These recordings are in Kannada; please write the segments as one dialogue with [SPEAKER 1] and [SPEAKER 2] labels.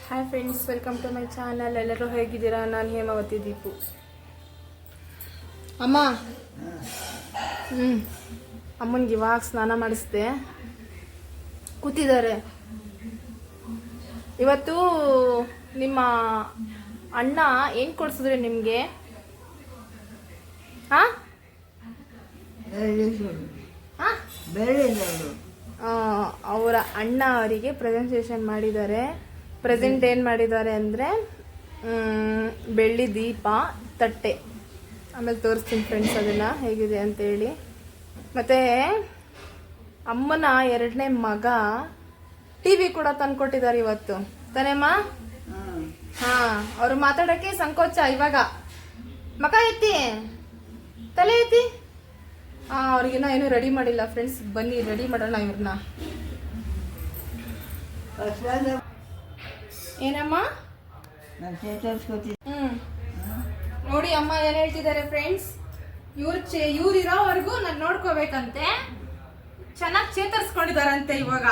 [SPEAKER 1] Hi friends, welcome to my channel. ಎಲ್ಲರೂ ಹೇಗಿದ್ದೀರಾ? ನಾನು ಹೇಮಾವತಿ ದೀಪು. ಅಮ್ಮ ಅಮ್ಮನಿಗೆ ಇವಾಗ ಸ್ನಾನ ಮಾಡಿಸ್ದೆ, ಕೂತಿದ್ದಾರೆ. ಇವತ್ತು ನಿಮ್ಮ ಅಣ್ಣ ಏನು ಕೊಡಿಸಿದ್ರೆ ನಿಮಗೆ? ಹಾಂ ಅವರ ಅಣ್ಣ ಅವರಿಗೆ ಪ್ರೆಸೆಂಟೇಷನ್ ಮಾಡಿದ್ದಾರೆ. ಪ್ರೆಸೆಂಟ್ ಏನು ಮಾಡಿದ್ದಾರೆ ಅಂದರೆ ಬೆಳ್ಳಿ ದೀಪ, ತಟ್ಟೆ. ಆಮೇಲೆ ತೋರಿಸ್ತೀನಿ ಫ್ರೆಂಡ್ಸ್ ಅದನ್ನು ಹೇಗಿದೆ ಅಂತೇಳಿ. ಮತ್ತು ಅಮ್ಮನ 2ನೇ ಮಗ TV ಕೂಡ ತಂದ್ಕೊಟ್ಟಿದ್ದಾರೆ ಇವತ್ತು, ತಾನೇಮ್ಮ? ಹಾಂ, ಅವರು ಮಾತಾಡೋಕ್ಕೆ ಸಂಕೋಚ ಇವಾಗ. ಮಕ ಎತ್ತಿ, ತಲೆ ಎತ್ತಿ. ಅವ್ರಿಗಿನ್ನ ಏನೂ ರೆಡಿ ಮಾಡಿಲ್ಲ ಫ್ರೆಂಡ್ಸ್. ಬನ್ನಿ ರೆಡಿ ಮಾಡೋಣ ಇವ್ರನ್ನ. ಏನಮ್ಮ? ನೋಡಿ ಅಮ್ಮ ಏನ್ ಹೇಳ್ತಿದ್ದಾರೆ ಫ್ರೆಂಡ್ಸ್. ಇವ್ರು ಇರೋವರೆಗೂ ನಾನು ನೋಡ್ಕೋಬೇಕಂತೆ. ಚೆನ್ನಾಗಿ ಚೇತರಿಸ್ಕೊಂಡಿದಾರಂತೆ ಇವಾಗ.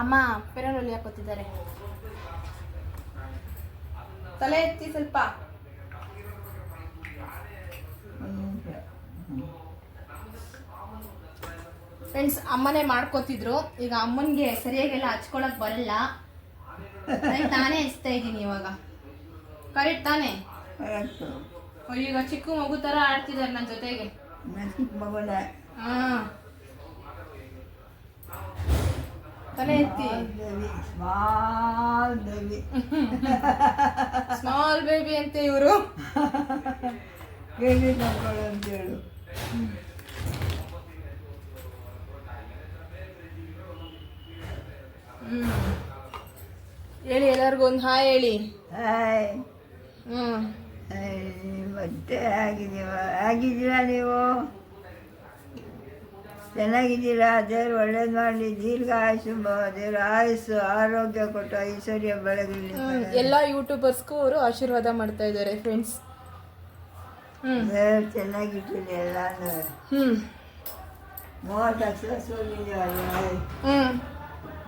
[SPEAKER 1] ಅಮ್ಮ ಪೆರನಲ್ಲಿ ಹಾಕೋತಿದ್ದಾರೆ. ತಲೆ ಎತ್ತಿ ಸ್ವಲ್ಪ. ಫ್ರೆಂಡ್ಸ್, ಅಮ್ಮನೇ ಮಾಡ್ಕೋತಿದ್ರು. ಈಗ ಅಮ್ಮನಿಗೆ ಸರಿಯಾಗೆಲ್ಲ ಹಚ್ಕೊಳಕ್ ಬರಲ್ಲ, ನಾನೇ ಹಚ್ತಾ ಇದ್ದೀನಿ ಇವಾಗ. ಕರೆಕ್ಟ್ ತಾನೇ? ಈಗ ಚಿಕ್ಕ ಮಗು ತರ ಆಡ್ತಿದ್ದಾರೆ ನನ್ನ ಜೊತೆಗೆ. ಹಾ, ತಲೆ ಎತ್ತಿ. ಸ್ಮಾಲ್ ಬೇಬಿ ಅಂತ ಇವರು. ಹೇಳಿ, ಎಲ್ಲರಿಗೂ ಒಂದು ಹಾಯ್ ಹೇಳಿ.
[SPEAKER 2] ಮತ್ತೆ ಆಗಿದ್ದೀರಾ ನೀವು? ಚೆನ್ನಾಗಿದ್ದೀರಾ? ದೇವ್ರು ಒಳ್ಳೇದು ಮಾಡಲಿ, ದೀರ್ಘ ಆಯುಷು, ದೇವ್ರ ಆಯುಸ್ಸು ಆರೋಗ್ಯ ಕೊಟ್ಟು ಐಶ್ವರ್ಯ ಬೆಳಗಲಿ.
[SPEAKER 1] ಎಲ್ಲ ಯೂಟ್ಯೂಬರ್ಸ್ಗೂ ಅವರು ಆಶೀರ್ವಾದ ಮಾಡ್ತಾ ಇದ್ದಾರೆ ಫ್ರೆಂಡ್ಸ್.
[SPEAKER 2] ದೇವ್ರು ಚೆನ್ನಾಗಿಟ್ಟಿಲ್ಲ ಎಲ್ಲಾನು. 30 ಲಕ್ಷ ಸೋಲಿದ್ದೀವಲ್ಲ,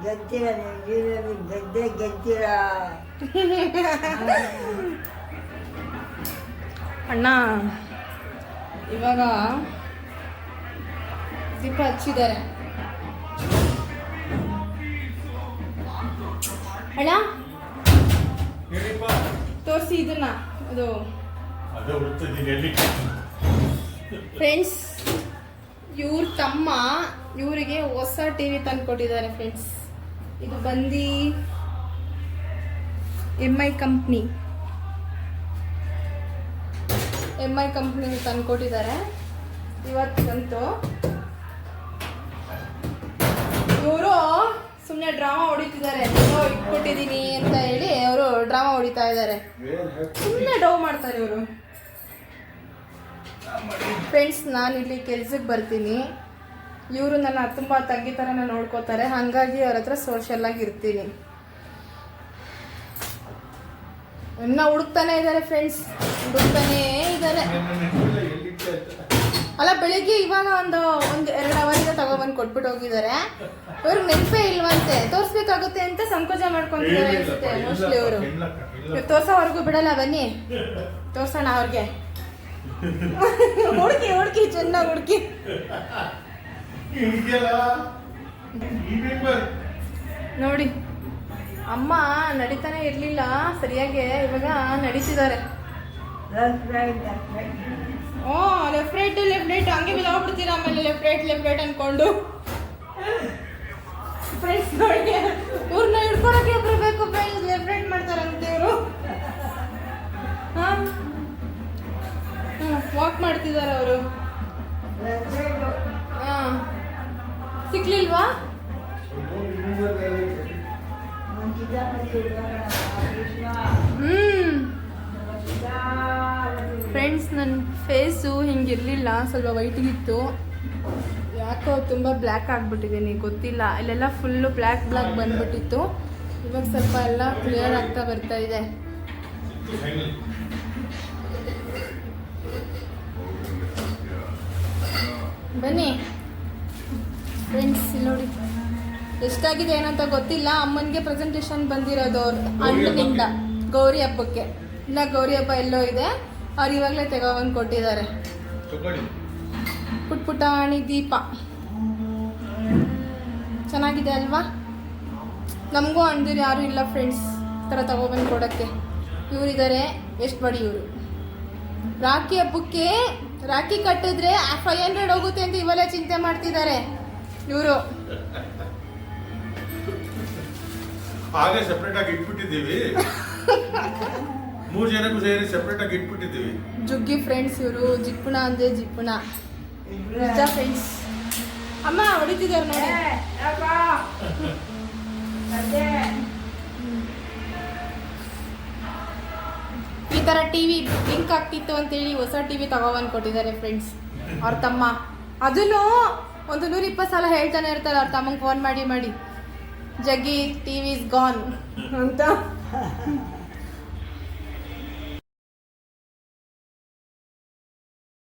[SPEAKER 2] ಗೆದ್ದಿರ ನೀವು ಜೀವನದಲ್ಲಿ, ಗೆದ್ದೆ ಗೆದ್ದಿರ.
[SPEAKER 1] ಅಣ್ಣ ಇವಾಗ ದೀಪ ಹಚ್ಚಿದ್ದಾರೆ. ಅಣ್ಣ ತೋರಿಸಿ ಇದನ್ನ. ಅದು ಫ್ರೆಂಡ್ಸ್, ಇವ್ರ ತಮ್ಮ ಇವರಿಗೆ ಹೊಸ TV ತಂದ್ಕೊಟ್ಟಿದ್ದಾರೆ ಫ್ರೆಂಡ್ಸ್. ಇದು ಬಂದು MI ಕಂಪ್ನಿ ತಂದ್ಕೊಟ್ಟಿದ್ದಾರೆ ಇವತ್ತಂತೂ. ಇವರು ಸುಮ್ಮನೆ ಡ್ರಾಮಾ ಹೊಡಿತಿದ್ದಾರೆ. ಇಟ್ಕೊಟ್ಟಿದ್ದೀನಿ ಅಂತ ಹೇಳಿ ಅವರು ಡ್ರಾಮಾ ಹೊಡಿತಾ ಇದ್ದಾರೆ. ಸುಮ್ಮನೆ ಡವ್ ಮಾಡ್ತಾರೆ ಇವರು. ಫ್ರೆಂಡ್ಸ್, ನಾನು ಇಲ್ಲಿ ಕೆಲ್ಸಕ್ಕೆ ಬರ್ತೀನಿ. ಇವರು ನನ್ನ ತುಂಬ ತಂಗಿ ಥರನ ನೋಡ್ಕೋತಾರೆ. ಹಾಗಾಗಿ ಅವ್ರ ಹತ್ರ ಸೋಷಲ್ ಆಗಿ ಇರ್ತೀನಿ. ಇನ್ನ ಹುಡುಕ್ತಾನೆ ಇದ್ದಾರೆ ಫ್ರೆಂಡ್ಸ್, ಹುಡುಕ್ತಾನೇ ಇದ್ದಾರೆ. ಅಲ್ಲ, ಬೆಳಿಗ್ಗೆ ಇವಾಗ ಒಂದು 2 ಅವರಿಂದ ತಗೊಬಂದು ಕೊಟ್ಬಿಟ್ಟು ಹೋಗಿದ್ದಾರೆ. ಇವ್ರಿಗೆ ನೆನಪೇ ಇಲ್ವಂತೆ, ತೋರಿಸ್ಬೇಕಾಗುತ್ತೆ ಅಂತ ಸಂಕೋಚ ಮಾಡ್ಕೊಂತಿದ್ದಾರೆ ಅನ್ಸುತ್ತೆ ಮೋಸ್ಟ್ಲಿ ಇವರು. ತೋರ್ಸೋವರೆಗೂ ಬಿಡಲ್ಲ. ಬನ್ನಿ ತೋರ್ಸೋಣ ಅವ್ರಿಗೆ. ಹುಡುಕಿ ಚೆನ್ನಾಗಿ ಹುಡುಕಿ. ನೋಡಿ, ಅಮ್ಮ ನಡೀತಾನೆ ಇರ್ಲಿಲ್ಲ ಸರಿಯಾಗಿ, ಇವಾಗ ನಡೀತಿದ್ದಾರೆ. ಲೆಫ್ಟ್ ರೈಟ್ ಹಂಗೆ ಬಿದ್ದೋಗ್ಬಿಡ್ತೀರ. ಆಮೇಲೆ ಲೆಫ್ಟ್ ರೈಟ್ ಅನ್ಕೊಂಡು. ಫ್ರೆಂಡ್ಸ್ ನೋಡಿ, ಇವ್ರನ್ನ ಹಿಡ್ಕೊಳಕ್ಕೆ ಒಬ್ರು ಬೇಕು ಫ್ರೆಂಡ್ಸ್. ಲೆಫ್ಟ್ ರೈಟ್ ಮಾಡ್ತಾರಂತೆ ಇವರು. ವಾಕ್ ಮಾಡ್ತಿದ್ದಾರೆ ಅವರು. ಸಿಕ್ಲಿಲ್ವಾ? ಫ್ರೆಂಡ್ಸ್, ನನ್ನ ಫೇಸು ಹಿಂಗಿರಲಿಲ್ಲ, ಸ್ವಲ್ಪ ವೈಟಿಗಿತ್ತು. ಯಾಕೋ ತುಂಬ ಬ್ಲ್ಯಾಕ್ ಆಗಿಬಿಟ್ಟಿದ್ದೀನಿ ಗೊತ್ತಿಲ್ಲ, ಇಲ್ಲೆಲ್ಲ ಫುಲ್ಲು ಬ್ಲ್ಯಾಕ್ ಬಂದ್ಬಿಟ್ಟಿತ್ತು. ಇವಾಗ ಸ್ವಲ್ಪ ಎಲ್ಲ ಕ್ಲಿಯರ್ ಆಗ್ತಾ ಬರ್ತಾ ಇದೆ. ಬನ್ನಿ ಫ್ರೆಂಡ್ಸ್, ಇಲ್ಲಿ ನೋಡಿ ಎಷ್ಟಾಗಿದೆ ಏನಂತ ಗೊತ್ತಿಲ್ಲ. ಅಮ್ಮನಿಗೆ ಪ್ರೆಸೆಂಟೇಷನ್ ಬಂದಿರೋದು ಅವ್ರ ಅಣ್ಣನಿಂದ ಗೌರಿ ಹಬ್ಬಕ್ಕೆ. ಇಲ್ಲ ಗೌರಿ ಹಬ್ಬ ಎಲ್ಲೋ ಇದೆ, ಅವ್ರು ಇವಾಗಲೇ ತಗೊಬಂದು ಕೊಟ್ಟಿದ್ದಾರೆ. ಪುಟ್ಪುಟಾಣಿ ದೀಪ ಚೆನ್ನಾಗಿದೆ ಅಲ್ವಾ? ನಮಗೂ ಅಣ್ದಿರು ಯಾರೂ ಇಲ್ಲ ಫ್ರೆಂಡ್ಸ್ ಥರ ತಗೊಬಂದು ಕೊಡೋಕ್ಕೆ. ಇವರಿದ್ದಾರೆ ಎಷ್ಟು ಬಡಿ ಇವರು. ರಾಖಿ ಹಬ್ಬಕ್ಕೆ ರಾಖಿ ಕಟ್ಟಿದ್ರೆ 500 ಹೋಗುತ್ತೆ ಅಂತ ಇವೆಲ್ಲ ಚಿಂತೆ ಮಾಡ್ತಿದ್ದಾರೆ ಇವರು.
[SPEAKER 3] ಹಾಗೆ ಸೆಪರೇಟ್ ಆಗಿ ಇಟ್ಬಿಟ್ಟಿದ್ದೀವಿ. 3 ಜನಕ್ಕೂ ಸೇರಿ ಸೆಪರೇಟ್ ಆಗಿ ಇಟ್ಬಿಟ್ಟಿದ್ದೀವಿ.
[SPEAKER 1] ಜುಗ್ಗಿ ಫ್ರೆಂಡ್ಸ್ ಇವರು. ಜಿಪ್ಪುಣ ಅಂದ್ರೆ ಜಿಪ್ಪುಣ ನಿಜ ಫ್ರೆಂಡ್ಸ್. ಅಮ್ಮ ಹೊಡಿತಿದ್ದಾರೆ ನೋಡಿ. ಈ ಥರ ಟಿವಿ ಲಿಂಕ್ ಆಗ್ತಿತ್ತು ಅಂತೇಳಿ ಹೊಸ ಟಿವಿ ತಗೊಬಂದು ಕೊಟ್ಟಿದ್ದಾರೆ ಫ್ರೆಂಡ್ಸ್ ಅವ್ರ ತಮ್ಮ. ಅದನ್ನು ಒಂದು 120 ಸಲ ಹೇಳ್ತಾನೆ ಇರ್ತಾರೆ ಅವ್ರ ತಮ್ಮಂಗೆ ಫೋನ್ ಮಾಡಿ ಜಗ್ಗಿ ಟಿವಿ ಇಸ್ ಗಾನ್ ಅಂತ.